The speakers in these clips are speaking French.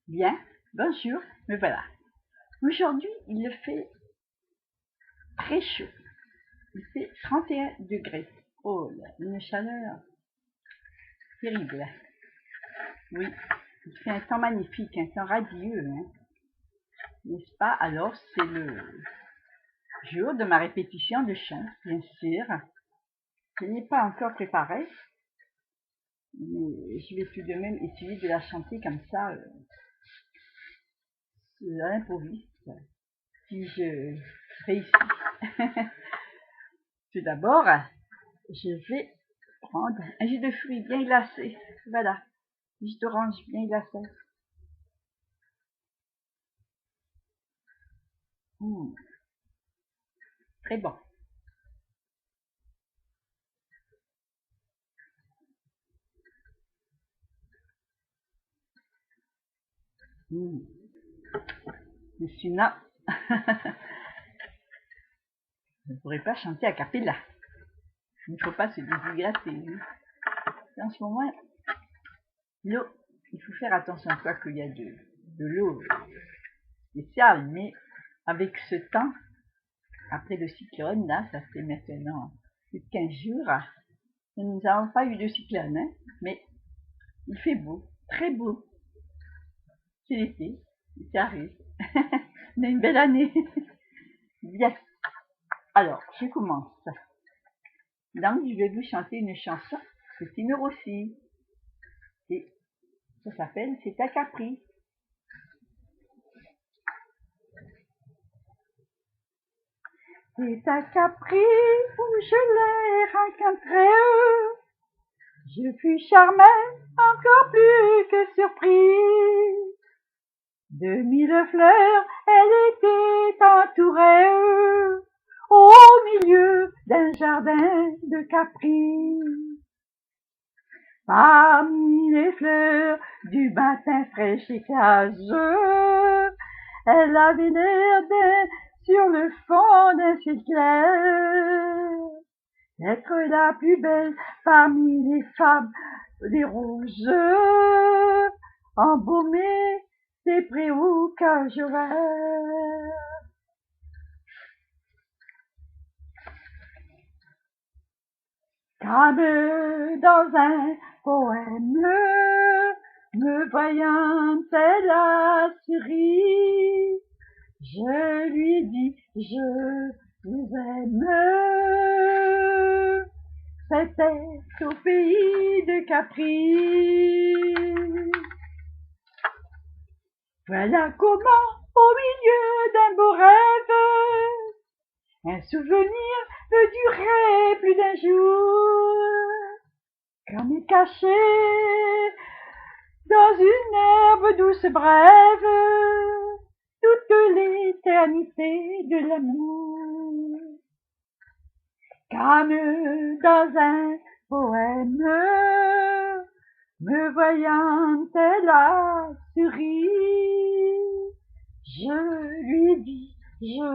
Bien, bonjour, me voilà. Aujourd'hui, il fait très chaud. Il fait 31 degrés. Oh là, une chaleur terrible. Oui, il fait un temps magnifique, un temps radieux, hein, n'est-ce pas? Alors, c'est le jour de ma répétition de chant, bien sûr. Je n'ai pas encore préparé, mais je vais tout de même essayer de la chanter comme ça, à l'improviste, si je réussis. Tout d'abord, je vais prendre un jus de fruits bien glacé. Voilà, jus d'orange bien glacé. Mmh, très bon. Mmh. Mais sinon, je ne pourrais pas chanter a cappella. Il ne faut pas se déshydrater. Hein. En ce moment, l'eau, il faut faire attention à quoi qu'il y a de l'eau spéciale, mais avec ce temps, après le cyclone, là, ça fait maintenant plus de 15 jours, nous n'avons pas eu de cyclone, hein, mais il fait beau, très beau. C'est l'été, ça arrive. On a une belle année. Bien. Alors, je commence. Donc, je vais vous chanter une chanson de Tino Rossi. Et ça s'appelle C'est à Capri. C'est à Capri où je l'ai rencontré. Je fus charmé, encore plus que surpris. De 1000 fleurs, elle était entourée. Au milieu d'un jardin de Capri. Parmi les fleurs du matin fraîche et cageux, elle avait l'air d'être sur le fond d'un ciel clair. Être la plus belle parmi les femmes des roses, embaumée des préaux cajoraires. Comme dans un poème, me voyant elle a souri, je lui dis je vous aime. C'était au pays de Capri. Voilà comment, au milieu d'un beau rêve, un souvenir peut durer plus d'un jour, comme caché dans une herbe douce brève, toute l'éternité de l'amour. Comme dans un poème, me voyant elle a souri, je lui dis je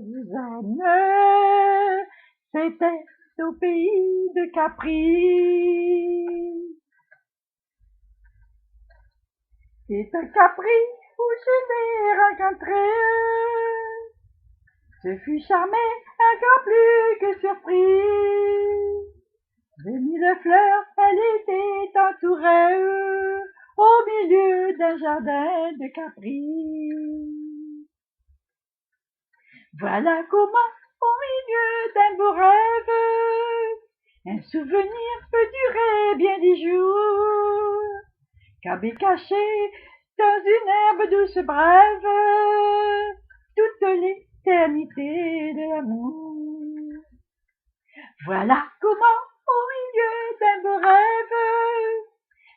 vous aime. C'était au pays de Capri. C'est à Capri où je l'ai rencontré. Je fus charmé, encore plus que surpris. De 1000 fleurs, elle était entourée. Au milieu d'un jardin de Capri. Voilà comment, au milieu d'un beau rêve, un souvenir peut durer bien des jours, caché caché dans une herbe douce brève, toute l'éternité de l'amour. Voilà comment, au milieu d'un beau rêve,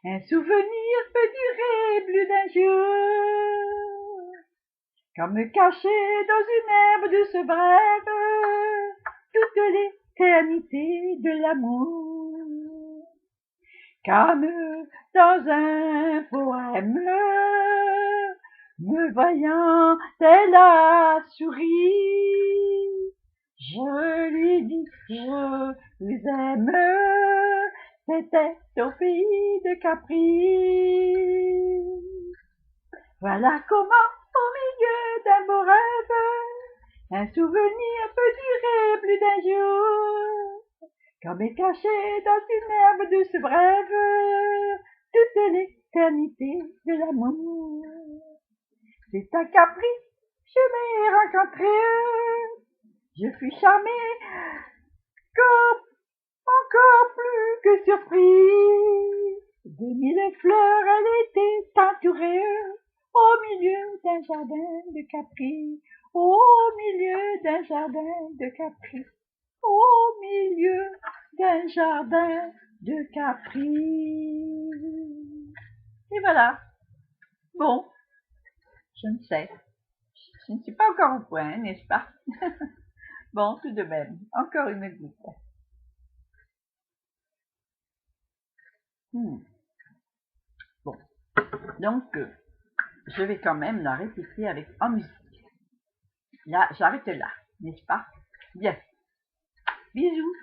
un souvenir peut durer plus d'un jour, comme caché dans une herbe douce brève, toute l'éternité de l'amour. Comme dans un poème, me voyant elle a souri, je lui dis je vous aime. C'était au pays de Capri. Voilà comment, au milieu d'un beau rêve, un souvenir peut durer plus d'un jour. Comme est caché dans une herbe douce brève, toute l'éternité de l'amour. C'est un caprice, je m'ai rencontré, je fus charmée, comme encore plus que surpris. De mille fleurs, elle était entourée, au milieu d'un jardin de Capri, au milieu d'un jardin de Capri, au milieu d'un jardin de Capri. Et voilà. Bon, je ne sais. Je ne suis pas encore au point, n'est-ce pas? Bon, tout de même, encore une goutte. Bon, donc je vais quand même la répéter avec en musique. Là, j'arrête là, n'est-ce pas? Bien. Bisous.